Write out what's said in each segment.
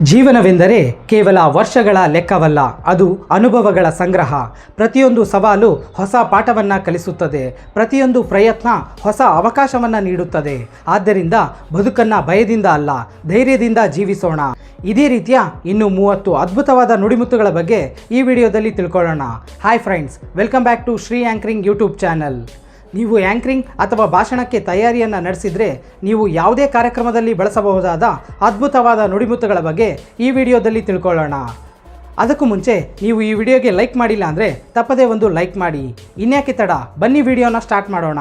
ಜೀವನವೆಂದರೆ ಕೇವಲ ವರ್ಷಗಳ ಲೆಕ್ಕವಲ್ಲ, ಅದು ಅನುಭವಗಳ ಸಂಗ್ರಹ. ಪ್ರತಿಯೊಂದು ಸವಾಲು ಹೊಸ ಪಾಠವನ್ನು ಕಲಿಸುತ್ತದೆ, ಪ್ರತಿಯೊಂದು ಪ್ರಯತ್ನ ಹೊಸ ಅವಕಾಶವನ್ನು ನೀಡುತ್ತದೆ. ಆದ್ದರಿಂದ ಬದುಕನ್ನು ಭಯದಿಂದ ಅಲ್ಲ, ಧೈರ್ಯದಿಂದ ಜೀವಿಸೋಣ. ಇದೇ ರೀತಿಯ ಇನ್ನು 30 ಅದ್ಭುತವಾದ ನುಡಿಮುತ್ತುಗಳ ಬಗ್ಗೆ ಈ ವಿಡಿಯೋದಲ್ಲಿ ತಿಳ್ಕೊಳ್ಳೋಣ. Hi friends, welcome back to Shri anchoring YouTube channel. ನೀವು ಆ್ಯಂಕರಿಂಗ್ ಅಥವಾ ಭಾಷಣಕ್ಕೆ ತಯಾರಿಯನ್ನು ನಡೆಸಿದರೆ ನೀವು ಯಾವುದೇ ಕಾರ್ಯಕ್ರಮದಲ್ಲಿ ಬಳಸಬಹುದಾದ ಅದ್ಭುತವಾದ ನುಡಿಮುತ್ತುಗಳ ಬಗ್ಗೆ ಈ ವಿಡಿಯೋದಲ್ಲಿ ತಿಳ್ಕೊಳ್ಳೋಣ. ಅದಕ್ಕೂ ಮುಂಚೆ ನೀವು ಈ ವಿಡಿಯೋಗೆ ಲೈಕ್ ಮಾಡಿಲ್ಲ ಅಂದರೆ ತಪ್ಪದೇ ಒಂದು ಲೈಕ್ ಮಾಡಿ. ಇನ್ಯಾಕೆ ತಡ, ಬನ್ನಿ ವಿಡಿಯೋನ ಸ್ಟಾರ್ಟ್ ಮಾಡೋಣ.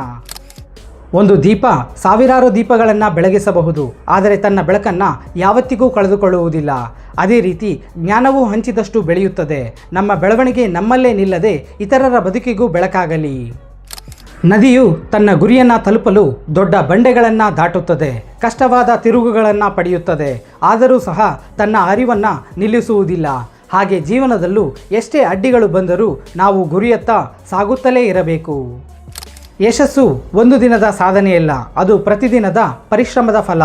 ಒಂದು ದೀಪ ಸಾವಿರಾರು ದೀಪಗಳನ್ನು ಬೆಳಗಿಸಬಹುದು, ಆದರೆ ತನ್ನ ಬೆಳಕನ್ನು ಯಾವತ್ತಿಗೂ ಕಳೆದುಕೊಳ್ಳುವುದಿಲ್ಲ. ಅದೇ ರೀತಿ ಜ್ಞಾನವು ಹಂಚಿದಷ್ಟು ಬೆಳೆಯುತ್ತದೆ. ನಮ್ಮ ಬೆಳವಣಿಗೆ ನಮ್ಮಲ್ಲೇ ನಿಲ್ಲದೆ ಇತರರ ಬದುಕಿಗೂ ಬೆಳಕಾಗಲಿ. ನದಿಯು ತನ್ನ ಗುರಿಯನ್ನು ತಲುಪಲು ದೊಡ್ಡ ಬಂಡೆಗಳನ್ನು ದಾಟುತ್ತದೆ, ಕಷ್ಟವಾದ ತಿರುಗುಗಳನ್ನು ಪಡೆಯುತ್ತದೆ, ಆದರೂ ಸಹ ತನ್ನ ಹರಿವನ್ನು ನಿಲ್ಲಿಸುವುದಿಲ್ಲ. ಹಾಗೆ ಜೀವನದಲ್ಲೂ ಎಷ್ಟೇ ಅಡ್ಡಿಗಳು ಬಂದರೂ ನಾವು ಗುರಿಯತ್ತ ಸಾಗುತ್ತಲೇ ಇರಬೇಕು. ಯಶಸ್ಸು ಒಂದು ದಿನದ ಸಾಧನೆಯಲ್ಲ, ಅದು ಪ್ರತಿದಿನದ ಪರಿಶ್ರಮದ ಫಲ.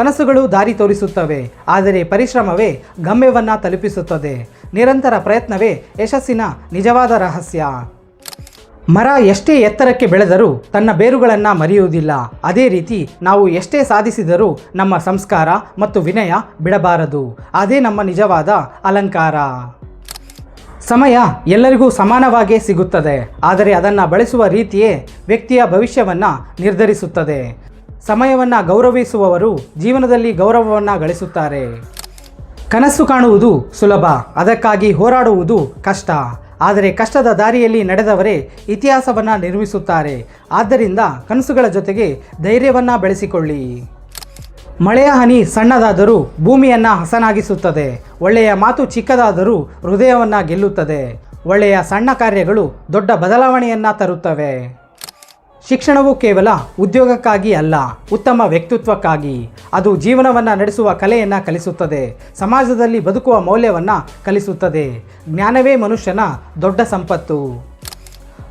ಕನಸುಗಳು ದಾರಿ ತೋರಿಸುತ್ತವೆ, ಆದರೆ ಪರಿಶ್ರಮವೇ ಗಮ್ಯವನ್ನು ತಲುಪಿಸುತ್ತದೆ. ನಿರಂತರ ಪ್ರಯತ್ನವೇ ಯಶಸ್ಸಿನ ನಿಜವಾದ ರಹಸ್ಯ. ಮರ ಎಷ್ಟೇ ಎತ್ತರಕ್ಕೆ ಬೆಳೆದರೂ ತನ್ನ ಬೇರುಗಳನ್ನು ಮರೆಯುವುದಿಲ್ಲ. ಅದೇ ರೀತಿ ನಾವು ಎಷ್ಟೇ ಸಾಧಿಸಿದರೂ ನಮ್ಮ ಸಂಸ್ಕಾರ ಮತ್ತು ವಿನಯ ಬಿಡಬಾರದು. ಅದೇ ನಮ್ಮ ನಿಜವಾದ ಅಲಂಕಾರ. ಸಮಯ ಎಲ್ಲರಿಗೂ ಸಮಾನವಾಗೇ ಸಿಗುತ್ತದೆ, ಆದರೆ ಅದನ್ನು ಬಳಸುವ ರೀತಿಯೇ ವ್ಯಕ್ತಿಯ ಭವಿಷ್ಯವನ್ನು ನಿರ್ಧರಿಸುತ್ತದೆ. ಸಮಯವನ್ನು ಗೌರವಿಸುವವರು ಜೀವನದಲ್ಲಿ ಗೌರವವನ್ನು ಗಳಿಸುತ್ತಾರೆ. ಕನಸು ಕಾಣುವುದು ಸುಲಭ, ಅದಕ್ಕಾಗಿ ಹೋರಾಡುವುದು ಕಷ್ಟ. ಆದರೆ ಕಷ್ಟದ ದಾರಿಯಲ್ಲಿ ನಡೆದವರೇ ಇತಿಹಾಸವನ್ನು ನಿರ್ಮಿಸುತ್ತಾರೆ. ಆದ್ದರಿಂದ ಕನಸುಗಳ ಜೊತೆಗೆ ಧೈರ್ಯವನ್ನು ಬೆಳೆಸಿಕೊಳ್ಳಿ. ಮಳೆಯ ಹನಿ ಸಣ್ಣದಾದರೂ ಭೂಮಿಯನ್ನು ಹಸನಾಗಿಸುತ್ತದೆ. ಒಳ್ಳೆಯ ಮಾತು ಚಿಕ್ಕದಾದರೂ ಹೃದಯವನ್ನು ಗೆಲ್ಲುತ್ತದೆ. ಒಳ್ಳೆಯ ಸಣ್ಣ ಕಾರ್ಯಗಳು ದೊಡ್ಡ ಬದಲಾವಣೆಯನ್ನು ತರುತ್ತವೆ. ಶಿಕ್ಷಣವು ಕೇವಲ ಉದ್ಯೋಗಕ್ಕಾಗಿ ಅಲ್ಲ, ಉತ್ತಮ ವ್ಯಕ್ತಿತ್ವಕ್ಕಾಗಿ. ಅದು ಜೀವನವನ್ನು ನಡೆಸುವ ಕಲೆಯನ್ನು ಕಲಿಸುತ್ತದೆ, ಸಮಾಜದಲ್ಲಿ ಬದುಕುವ ಮೌಲ್ಯವನ್ನು ಕಲಿಸುತ್ತದೆ. ಜ್ಞಾನವೇ ಮನುಷ್ಯನ ದೊಡ್ಡ ಸಂಪತ್ತು.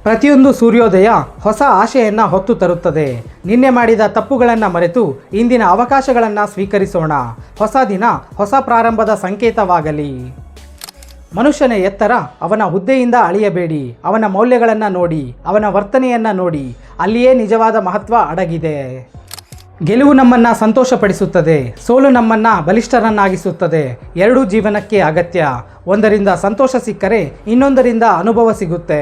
ಪ್ರತಿಯೊಂದು ಸೂರ್ಯೋದಯ ಹೊಸ ಆಶೆಯನ್ನು ಹೊತ್ತು ತರುತ್ತದೆ. ನಿನ್ನೆ ಮಾಡಿದ ತಪ್ಪುಗಳನ್ನು ಮರೆತು ಇಂದಿನ ಅವಕಾಶಗಳನ್ನು ಸ್ವೀಕರಿಸೋಣ. ಹೊಸ ದಿನ ಹೊಸ ಪ್ರಾರಂಭದ ಸಂಕೇತವಾಗಲಿ. ಮನುಷ್ಯನ ಎತ್ತರ ಅವನ ಹುದ್ದೆಯಿಂದ ಅಳೆಯಬೇಡಿ, ಅವನ ಮೌಲ್ಯಗಳನ್ನು ನೋಡಿ, ಅವನ ವರ್ತನೆಯನ್ನು ನೋಡಿ. ಅಲ್ಲಿಯೇ ನಿಜವಾದ ಮಹತ್ವ ಅಡಗಿದೆ. ಗೆಲುವು ನಮ್ಮನ್ನು ಸಂತೋಷಪಡಿಸುತ್ತದೆ, ಸೋಲು ನಮ್ಮನ್ನು ಬಲಿಷ್ಠರನ್ನಾಗಿಸುತ್ತದೆ. ಎರಡೂ ಜೀವನಕ್ಕೆ ಅಗತ್ಯ. ಒಂದರಿಂದ ಸಂತೋಷ ಸಿಕ್ಕರೆ ಇನ್ನೊಂದರಿಂದ ಅನುಭವ ಸಿಗುತ್ತೆ.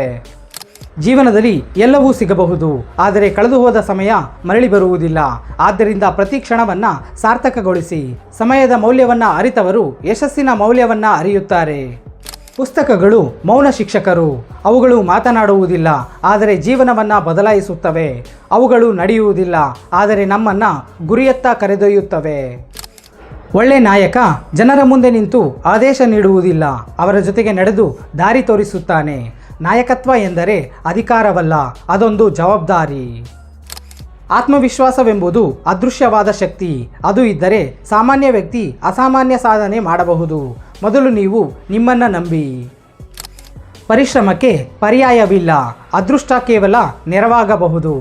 ಜೀವನದಲ್ಲಿ ಎಲ್ಲವೂ ಸಿಗಬಹುದು, ಆದರೆ ಕಳೆದು ಹೋದ ಸಮಯ ಮರಳಿ ಬರುವುದಿಲ್ಲ. ಆದ್ದರಿಂದ ಪ್ರತಿ ಕ್ಷಣವನ್ನು ಸಾರ್ಥಕಗೊಳಿಸಿ. ಸಮಯದ ಮೌಲ್ಯವನ್ನು ಅರಿತವರು ಯಶಸ್ಸಿನ ಮೌಲ್ಯವನ್ನು ಅರಿಯುತ್ತಾರೆ. ಪುಸ್ತಕಗಳು ಮೌನ ಶಿಕ್ಷಕರು. ಅವುಗಳು ಮಾತನಾಡುವುದಿಲ್ಲ, ಆದರೆ ಜೀವನವನ್ನು ಬದಲಾಯಿಸುತ್ತವೆ. ಅವುಗಳು ನಡೆಯುವುದಿಲ್ಲ, ಆದರೆ ನಮ್ಮನ್ನು ಗುರಿಯತ್ತ ಕರೆದೊಯ್ಯುತ್ತವೆ. ಒಳ್ಳೆ ನಾಯಕ ಜನರ ಮುಂದೆ ನಿಂತು ಆದೇಶ ನೀಡುವುದಿಲ್ಲ, ಅವರ ಜೊತೆಗೆ ನಡೆದು ದಾರಿ ತೋರಿಸುತ್ತಾನೆ. ನಾಯಕತ್ವ ಎಂದರೆ ಅಧಿಕಾರವಲ್ಲ, ಅದೊಂದು ಜವಾಬ್ದಾರಿ. ಆತ್ಮವಿಶ್ವಾಸವೆಂಬುದು ಅದೃಶ್ಯವಾದ ಶಕ್ತಿ. ಅದು ಇದ್ದರೆ ಸಾಮಾನ್ಯ ವ್ಯಕ್ತಿ ಅಸಾಮಾನ್ಯ ಸಾಧನೆ ಮಾಡಬಹುದು. ಮೊದಲು ನೀವು ನಿಮ್ಮನ್ನು ನಂಬಿ. ಪರಿಶ್ರಮಕ್ಕೆ ಪರ್ಯಾಯವಿಲ್ಲ. ಅದೃಷ್ಟ ಕೇವಲ ನೆರವಾಗಬಹುದು,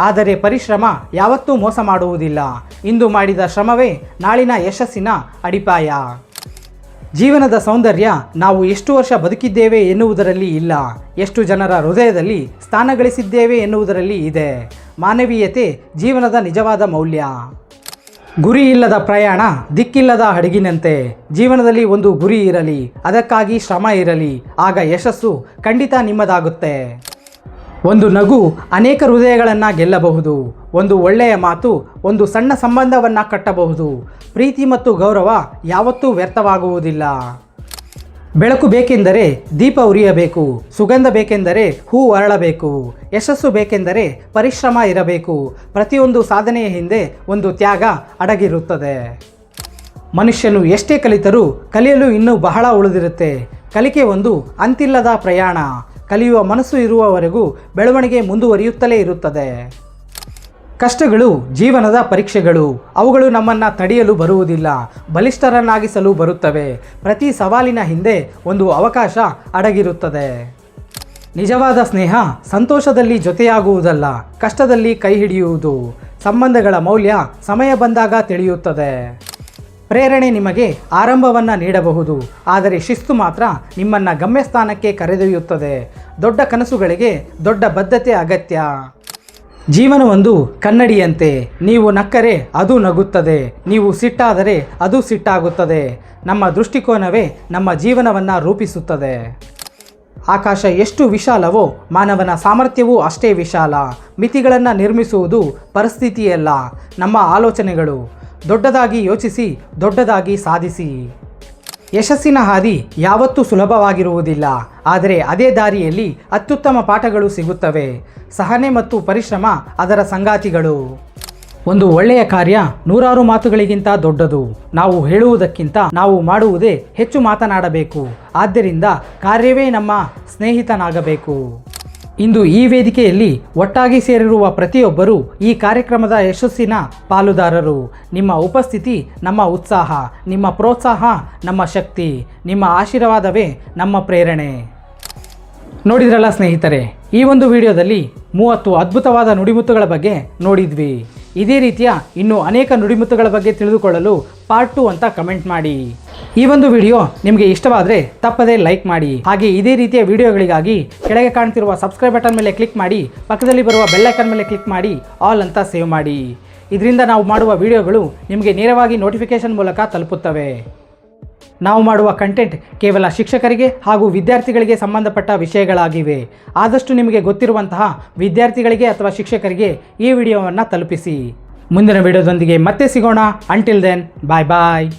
ಆದರೆ ಪರಿಶ್ರಮ ಯಾವತ್ತೂ ಮೋಸ ಮಾಡುವುದಿಲ್ಲ. ಇಂದು ಮಾಡಿದ ಶ್ರಮವೇ ನಾಳಿನ ಯಶಸ್ಸಿನ ಅಡಿಪಾಯ. ಜೀವನದ ಸೌಂದರ್ಯ ನಾವು ಎಷ್ಟು ವರ್ಷ ಬದುಕಿದ್ದೇವೆ ಎನ್ನುವುದರಲ್ಲಿ ಇಲ್ಲ, ಎಷ್ಟು ಜನರ ಹೃದಯದಲ್ಲಿ ಸ್ಥಾನ ಗಳಿಸಿದ್ದೇವೆ ಎನ್ನುವುದರಲ್ಲಿ ಇದೆ. ಮಾನವೀಯತೆ ಜೀವನದ ನಿಜವಾದ ಮೌಲ್ಯ. ಗುರಿ ಇಲ್ಲದ ಪ್ರಯಾಣ ದಿಕ್ಕಿಲ್ಲದ ಹಡಗಿನಂತೆ. ಜೀವನದಲ್ಲಿ ಒಂದು ಗುರಿ ಇರಲಿ, ಅದಕ್ಕಾಗಿ ಶ್ರಮ ಇರಲಿ, ಆಗ ಯಶಸ್ಸು ಖಂಡಿತ ನಿಮ್ಮದಾಗುತ್ತೆ. ಒಂದು ನಗು ಅನೇಕ ಹೃದಯಗಳನ್ನು ಗೆಲ್ಲಬಹುದು. ಒಂದು ಒಳ್ಳೆಯ ಮಾತು ಒಂದು ಸಣ್ಣ ಸಂಬಂಧವನ್ನು ಕಟ್ಟಬಹುದು. ಪ್ರೀತಿ ಮತ್ತು ಗೌರವ ಯಾವತ್ತೂ ವ್ಯರ್ಥವಾಗುವುದಿಲ್ಲ. ಬೆಳಕು ಬೇಕೆಂದರೆ ದೀಪ ಉರಿಯಬೇಕು, ಸುಗಂಧ ಬೇಕೆಂದರೆ ಹೂ ಅರಳಬೇಕು, ಯಶಸ್ಸು ಬೇಕೆಂದರೆ ಪರಿಶ್ರಮ ಇರಬೇಕು. ಪ್ರತಿಯೊಂದು ಸಾಧನೆಯ ಹಿಂದೆ ಒಂದು ತ್ಯಾಗ ಅಡಗಿರುತ್ತದೆ. ಮನುಷ್ಯನು ಎಷ್ಟೇ ಕಲಿತರೂ ಕಲಿಯಲು ಇನ್ನೂ ಬಹಳ ಉಳಿದಿರುತ್ತೆ. ಕಲಿಕೆ ಒಂದು ಅಂತಿಲ್ಲದ ಪ್ರಯಾಣ. ಕಲಿಯುವ ಮನಸ್ಸು ಇರುವವರೆಗೂ ಬೆಳವಣಿಗೆ ಮುಂದುವರಿಯುತ್ತಲೇ ಇರುತ್ತದೆ. ಕಷ್ಟಗಳು ಜೀವನದ ಪರೀಕ್ಷೆಗಳು. ಅವುಗಳು ನಮ್ಮನ್ನು ತಡೆಯಲು ಬರುವುದಿಲ್ಲ, ಬಲಿಷ್ಠರನ್ನಾಗಿಸಲು ಬರುತ್ತವೆ. ಪ್ರತಿ ಸವಾಲಿನ ಹಿಂದೆ ಒಂದು ಅವಕಾಶ ಅಡಗಿರುತ್ತದೆ. ನಿಜವಾದ ಸ್ನೇಹ ಸಂತೋಷದಲ್ಲಿ ಜೊತೆಯಾಗುವುದಲ್ಲ, ಕಷ್ಟದಲ್ಲಿ ಕೈ ಹಿಡಿಯುವುದು. ಸಂಬಂಧಗಳ ಮೌಲ್ಯ ಸಮಯ ಬಂದಾಗ ತಿಳಿಯುತ್ತದೆ. ಪ್ರೇರಣೆ ನಿಮಗೆ ಆರಂಭವನ್ನು ನೀಡಬಹುದು, ಆದರೆ ಶಿಸ್ತು ಮಾತ್ರ ನಿಮ್ಮನ್ನು ಗಮ್ಯಸ್ಥಾನಕ್ಕೆ ಕರೆದೊಯ್ಯುತ್ತದೆ. ದೊಡ್ಡ ಕನಸುಗಳಿಗೆ ದೊಡ್ಡ ಬದ್ಧತೆ ಅಗತ್ಯ. ಜೀವನವೊಂದು ಕನ್ನಡಿಯಂತೆ. ನೀವು ನಕ್ಕರೆ ಅದು ನಗುತ್ತದೆ, ನೀವು ಸಿಟ್ಟಾದರೆ ಅದು ಸಿಟ್ಟಾಗುತ್ತದೆ. ನಮ್ಮ ದೃಷ್ಟಿಕೋನವೇ ನಮ್ಮ ಜೀವನವನ್ನು ರೂಪಿಸುತ್ತದೆ. ಆಕಾಶ ಎಷ್ಟು ವಿಶಾಲವೋ ಮಾನವನ ಸಾಮರ್ಥ್ಯವೂ ಅಷ್ಟೇ ವಿಶಾಲ. ಮಿತಿಗಳನ್ನು ನಿರ್ಮಿಸುವುದು ಪರಿಸ್ಥಿತಿಯಲ್ಲ, ನಮ್ಮ ಆಲೋಚನೆಗಳು. ದೊಡ್ಡದಾಗಿ ಯೋಚಿಸಿ, ದೊಡ್ಡದಾಗಿ ಸಾಧಿಸಿ. ಯಶಸ್ಸಿನ ಹಾದಿ ಯಾವತ್ತೂ ಸುಲಭವಾಗಿರುವುದಿಲ್ಲ, ಆದರೆ ಅದೇ ದಾರಿಯಲ್ಲಿ ಅತ್ಯುತ್ತಮ ಪಾಠಗಳು ಸಿಗುತ್ತವೆ. ಸಹನೆ ಮತ್ತು ಪರಿಶ್ರಮ ಅದರ ಸಂಗಾತಿಗಳು. ಒಂದು ಒಳ್ಳೆಯ ಕಾರ್ಯ ನೂರಾರು ಮಾತುಗಳಿಗಿಂತ ದೊಡ್ಡದು. ನಾವು ಹೇಳುವುದಕ್ಕಿಂತ ನಾವು ಮಾಡುವುದೇ ಹೆಚ್ಚು ಮಾತನಾಡಬೇಕು. ಆದ್ದರಿಂದ ಕಾರ್ಯವೇ ನಮ್ಮ ಸ್ನೇಹಿತನಾಗಬೇಕು. ಇಂದು ಈ ವೇದಿಕೆಯಲ್ಲಿ ಒಟ್ಟಾಗಿ ಸೇರಿರುವ ಪ್ರತಿಯೊಬ್ಬರೂ ಈ ಕಾರ್ಯಕ್ರಮದ ಯಶಸ್ಸಿನ ಪಾಲುದಾರರು. ನಿಮ್ಮ ಉಪಸ್ಥಿತಿ ನಮ್ಮ ಉತ್ಸಾಹ, ನಿಮ್ಮ ಪ್ರೋತ್ಸಾಹ ನಮ್ಮ ಶಕ್ತಿ, ನಿಮ್ಮ ಆಶೀರ್ವಾದವೇ ನಮ್ಮ ಪ್ರೇರಣೆ. ನೋಡಿದ್ರಲ್ಲ ಸ್ನೇಹಿತರೆ, ಈ ಒಂದು ವಿಡಿಯೋದಲ್ಲಿ 30 ಅದ್ಭುತವಾದ ನುಡಿಮುತ್ತುಗಳ ಬಗ್ಗೆ ನೋಡಿದ್ವಿ. ಇದೇ ರೀತಿಯ ಇನ್ನೂ ಅನೇಕ ನುಡಿಮುತ್ತುಗಳ ಬಗ್ಗೆ ತಿಳಿದುಕೊಳ್ಳಲು ಪಾರ್ಟ್ 2 ಅಂತ ಕಮೆಂಟ್ ಮಾಡಿ. ಈ ಒಂದು ವಿಡಿಯೋ ನಿಮಗೆ ಇಷ್ಟವಾದರೆ ತಪ್ಪದೇ ಲೈಕ್ ಮಾಡಿ. ಹಾಗೆ ಇದೇ ರೀತಿಯ ವಿಡಿಯೋಗಳಿಗಾಗಿ ಕೆಳಗೆ ಕಾಣ್ತಿರುವ ಸಬ್ಸ್ಕ್ರೈಬ್ ಬಟನ್ ಮೇಲೆ ಕ್ಲಿಕ್ ಮಾಡಿ, ಪಕ್ಕದಲ್ಲಿ ಬರುವ ಬೆಲ್ ಐಕಾನ್ ಮೇಲೆ ಕ್ಲಿಕ್ ಮಾಡಿ ಆಲ್ ಅಂತ ಸೇವ್ ಮಾಡಿ. ಇದರಿಂದ ನಾವು ಮಾಡುವ ವಿಡಿಯೋಗಳು ನಿಮಗೆ ನೇರವಾಗಿ ನೋಟಿಫಿಕೇಶನ್ ಮೂಲಕ ತಲುಪುತ್ತವೆ. ನಾವು ಮಾಡುವ ಕಂಟೆಂಟ್ ಕೇವಲ ಶಿಕ್ಷಕರಿಗೆ ಹಾಗೂ ವಿದ್ಯಾರ್ಥಿಗಳಿಗೆ ಸಂಬಂಧಪಟ್ಟ ವಿಷಯಗಳಾಗಿವೆ. ಆದಷ್ಟು ನಿಮಗೆ ಗೊತ್ತಿರುವಂತಹ ವಿದ್ಯಾರ್ಥಿಗಳಿಗೆ ಅಥವಾ ಶಿಕ್ಷಕರಿಗೆ ಈ ವಿಡಿಯೋವನ್ನು ತಲುಪಿಸಿ. ಮುಂದಿನ ವಿಡಿಯೋದೊಂದಿಗೆ ಮತ್ತೆ ಸಿಗೋಣ. ಅಂಟಿಲ್ ದೆನ್, ಬಾಯ್ ಬಾಯ್.